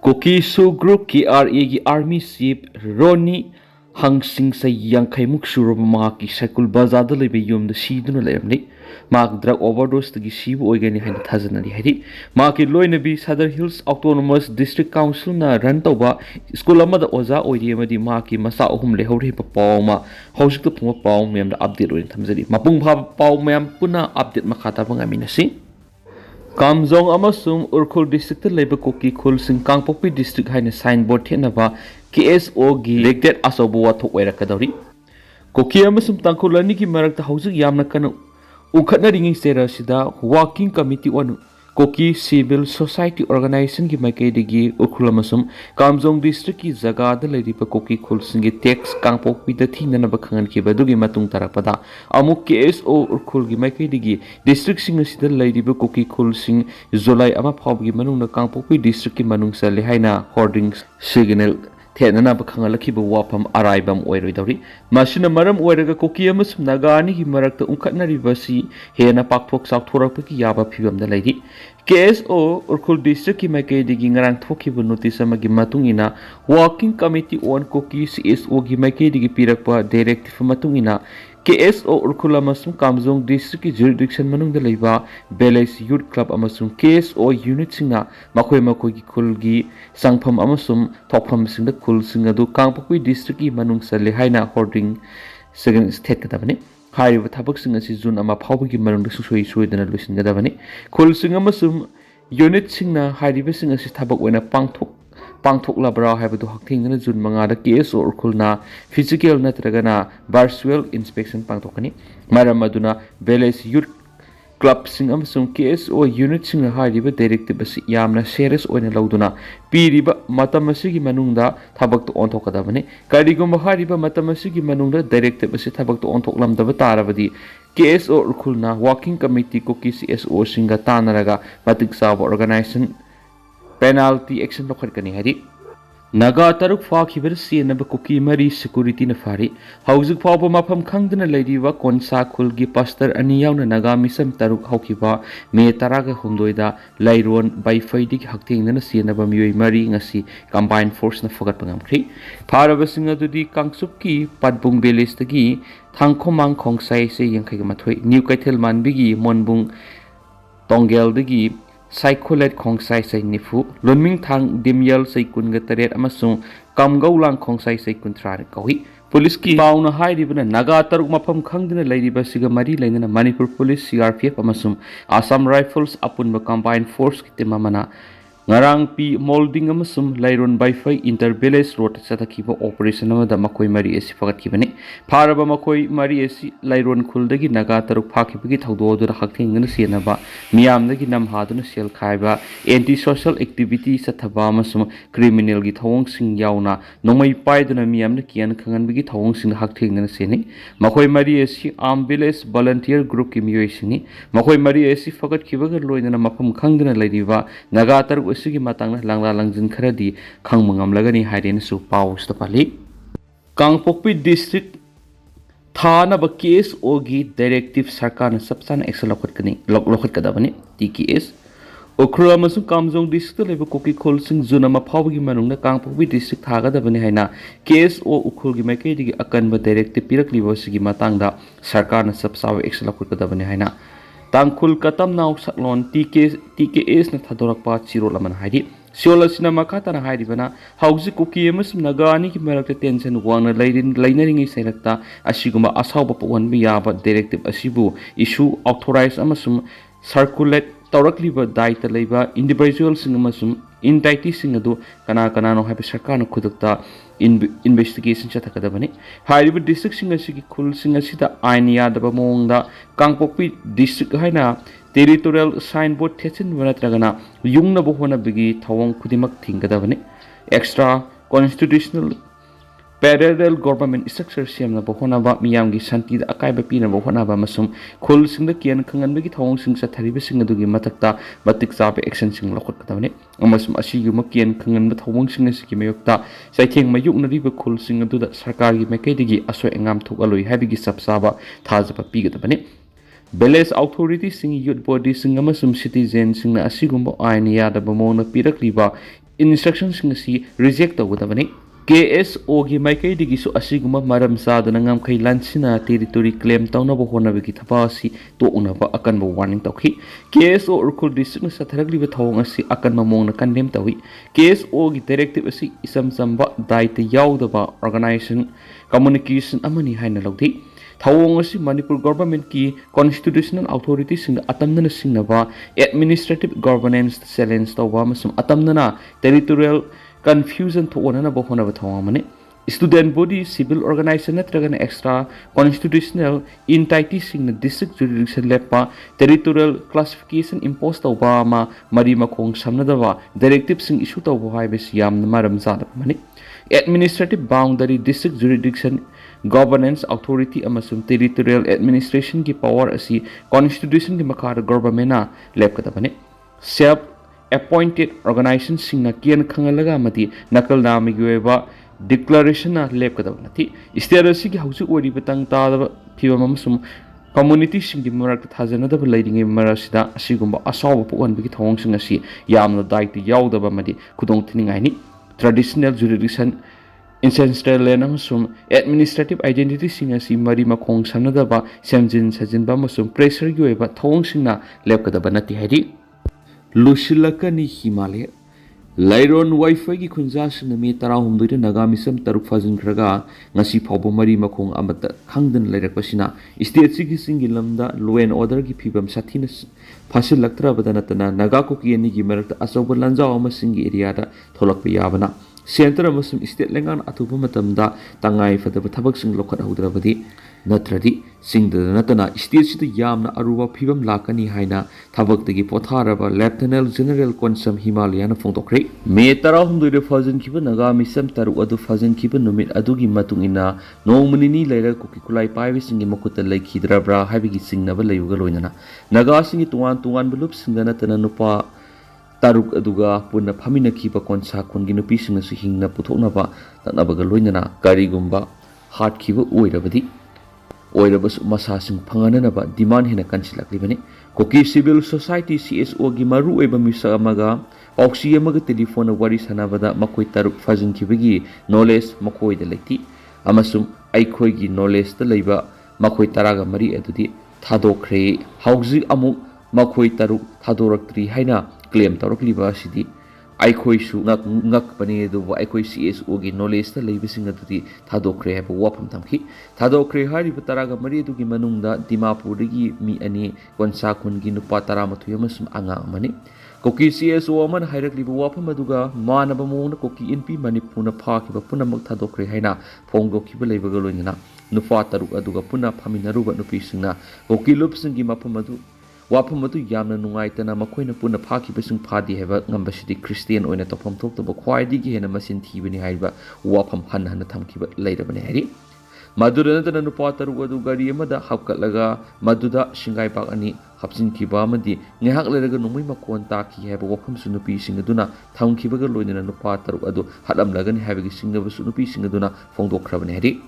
Kuki Su Group KRA की Army Chief Ronnie Hangsing say Yankaimuk Surumaki Sakul Bazada Libe Yum the Shidun Lemley, Mark drug overdose the Gishibu Ogani had Tazanari Hedi, Mark it Loinabi, Southern Hills Autonomous District Council na Rantoba, Skulama Oza Oyamadi Maki Masa Humle Hori Pauma, House to Puma Paum, the update in Tamzadi, Mapung Pau Mam Puna update Makata Bangaminasi. Kamzong amasung Urkhul district labor Kuki Khul sing Kangpopi district haina signboard thenaba KSO gi elected asobu wathok oirakadori Kuki amasung Tangkhulani ki marakta haujuk yamna kana ukhatnaringi sera sida working committee on Kuki Civil Society Organization ki maikaidigi Urkhul amasung Kamzong district ki jaga da leiriba Kuki Khul sing gi tax Kangpopi da thinana ba khangan ki badugi matung tarapada amuk KSO Urkhul gi maikaidigi district sing asida leiriba Kuki Khul sing July ama phawgi manung na Kangpopi district ki manung sa lehaina hoardings signal Tenana Bakangalaki Wapam Araibam Oiridori, Mashina Maram Oiraga Kokiamus, Nagani, Himarak, Unkatna Rivasi, Hena Pakpok South Torapaki Yaba Pibam the lady. KSO Urkul district Kimake digging around Toki notice Magimatungina, Walking Committee on Cookies is Ogimake Digipirapa, Directive Matungina. KSO Urkula Masum Kamzong District Jurisdiction Manung de Leva, Beles Youth Club Amasum, KSO Unit Singa, Makwe Makogi Kulgi, Sangpam Amasum, Topam Singa Kul Singadu, Kangpokui District Manung Salehaina Hoarding, Second State Katabane, High with Tabak Singa Sizun Ama Pauki Manung the Susui Sweden and Lusin Gadavane, Kul Singamasum, Unit Singa, High Diving as Tabak when a Pangtok Labra have to Haking and Zun Manga, KSO or Kulna, physical Natragana, virtual inspection Pangtokani, Maramaduna, Beles Youth Club Singam Sum KSO unit Singa High River Directive Yamna Series or Lauduna, P Riba Matamasigi Manunda, Tabak to Ontokadavani, Karigum Hariba Matamasigi Manunda, Directive Tabak to Ontoklam Davatarabadi, KSO or Kulna, Walking Committee Cookies CSO Singa Tanaraga, Matik Sab Organization. Penalty action lokhatkani hari Naga taruk fakibar sienaba Kuki mari security na fari haujik fawba mafam khangdana leiriwa konsa khulgi pastor ani yauna Naga misam taruk haukiba me taraga humdoida lairon by faidik hakthengna sienaba mioi mari ngasi combined force na fogat pangamkhri pharaba singa dudi kangsupki patbung belestagi thangkhomang khongsai se yangkhai mathoi new kaithel manbigi monbung tongeldagi Psycholet Kongsai Sai Nifu, Lunming Tang Dimyal Sai Kungataret Amasung, Kamgaulang Kongsai Sai Kuntra Kawi, Police Ki Pauna High Ribbon, Naga Tarumapam Kangdana Lady Basiga Mari Lane, Manipur Police, CRPF Amasum, Assam Rifles upon the combined force Kitimamana, Ngarang P Molding Amasum, Lyron by Fai Interbeles Road Satakiba Operation of the Makoi Mari Esi Fakibane, Paraba Makoi Mari Esi, Lyron Kuldagi Naga Taruk Pakipiki Taudo the Haking and Sienaba, Miam the Ginam Hadun Siel Kaiba, anti-social activity Satabamasum, criminal Gitawong Sing Yauna, no my Paiduna Miam the Kian Kangan Bigi Tawong Sing Haking and Sini, Makoi Mari Esi, Ambeles Volunteer Group Kimuisini, Makoi Mari Esi Fakat Kivaga Loin and a Mapam Kangana Ladiva, Naga Taruk Sigi Matang Langla Langzin Karadi, Kang Mangam Lagani Haiden Su Paus the Pali. Kangpopi district Thana ba case Ogi directive Sarkana Subsan Excel Lokat Kadabani, TKS. Okra Masu Kamzong district level Koki Kolsing Zunama Pawgi Manung, Kangpopi district Haga the Vanihana, case O Ukulgi Makedi Akanba directive Pirakli Sigi Matanga, Sarkana Subsaw Excel Kadabani. Tangkul katam now saklon TKS na thadorak pa chiro laman haidi siola sina makata na haidi bana hauji Kuki emas Nagani ki merakta tension wana lainaringi selekta asiguma asawba pawan biyaba directive asibu issue authorize amasum circulate taurakliba daita leiba individual singamasum indictee singadu kana no habi sarkar na khudukta investigation chathakadabani hariba district singasigi khul singasida ain yadaba mongda Kangpopi district haina territorial signboard thechin wanatragana yungna bohona bigi thawong khudimak thingkadabani extra constitutional parallel government structure siamna bohona ba miyamgi santi da akaiba pina bohona ba masum khul singda kian khangan bigi thawong sing sathariba singadugi matakta batik sabe action sing lokot kadabani amasum asigi makian khangan ba thawong sing asigi mayokta saitheng mayuk nariba khul sing adu da sarkar gi mekaidigi asoi engam thukaloi habigi sabsaba thajaba pigadabani Beles authority sing youth body sing amasum citizen sing na asigumba ain yadaba mona pirakliba instructions si reject tawdabani KSO gi maikai digi su asiguma maram sadana ngamkai lansina territory claim tawnaba honabagi thapasi to unaba akanba warning tawki KSO urkul district satharagli thawng asi akanba mongna condemn tawi KSO gi directive asi isam samba daita yaudaba organization communication amani haina lawdi thawng asi Manipur government ki constitutional authority sing atamnana singnaba administrative governance challenge tawba masum atamnana territorial confusion to one another honaba thawamane student body civil organization natragan extra constitutional entity sing district jurisdiction lepa territorial classification imposed tawba ma mari makong samnadaba directive sing issue tawba haibes yamna maram zada mane administrative boundary district jurisdiction governance authority amasum territorial administration ki power asi constitution ki makar government na lepkadabane self appointed organization singna kian khangalaga mati nakal nami giweba declaration na lepkadaba nati state asi ki hausu ori batang ta phiba mamsum community sing di marak thajana da leiding marasida asigumba asaw puan bi thong sing asi yamna daik ti yaudaba madi khudong thiningai ni traditional jurisdiction ancestral land amasum administrative identity sing asi mari makong sanadaba samjin sajinba amasum pressure giweba thong singna lepkadaba nati hari Lushilakani Himalaya Lairon Wi-Fi ki khunjasna me tarahumdoi Naga misam taruk fazin kraga ngasi phawbo mari makong amata khangdan lairakpasina state sigi singilamda law and order ki phibam sathina phasil laktra badanatana Naga KRA ni gi marakta asoba lanjaw ama singi area da tholakpa yabana center amasum state lengan athuba matamda tangai fadaba thabak sing lokhat haudrabadi natradi singda natana state sida yamna aruba phibam lakani haina thabak dagi potharaba lieutenant general konsam Himalaya na phongtokre me tarahumdoi de fazin kiba Naga misam taru adu fazin kiba numit adugi matungina nongmani laira kuki kulai paibi singi makuta laikhidrabra habigi singnaba layuga loinana Naga singi tuan belup singda natana nupa taruk aduga punna phamina kiba konsa khongi nupi singna su hingna puthoknaba taknabaga loinana karigumba heart kiba oirabadi oirabas masasing phangananaba demand hena kansilaklibani koki civil society CSO gi maru oiba misa amaga pauksi amaga telephone wari sanabada makoi taruk fazin kibagi knowledge makoi da leti amasum aikoi gi knowledge ta leiba makoi taraga mari adudi thadokre hauji amuk makoi taruk thadoraktri haina claim tawrakliba sidi aikoi su ngak pani du aikoi CSO gi knowledge ta leibising adudi thadokre haba wapam tamki thadokre hari bataraga mari du gi manungda Dimapur gi mi ani konsa khun gi nupa taramathu yamasum anga mani koki CSO man hairakliba wapam aduga manaba mongna koki NP Manipur na phakiba punamak thadokre haina phongdokiba leibaga loinana nupa taruk aduga puna phaminaruba nupi singna koki lupsing gi mapam adu wapam adu yamna nungaitana makoina puna phakibasing phadi heba ngambasidi Christian oina topam thoktoba khwaidigi hena masin thibani haiba wapam hanna thamkiba leirabani hari madurana nupa taru adu gari amada hapkatlaga maduda singai bak ani hapsinkiba amadi ngehak leraga numui makon taki heba wapam su nupi singaduna thamkibaga loinana nupa taru adu hadamlagani habigi singaba su nupi singaduna phongdokrabani hari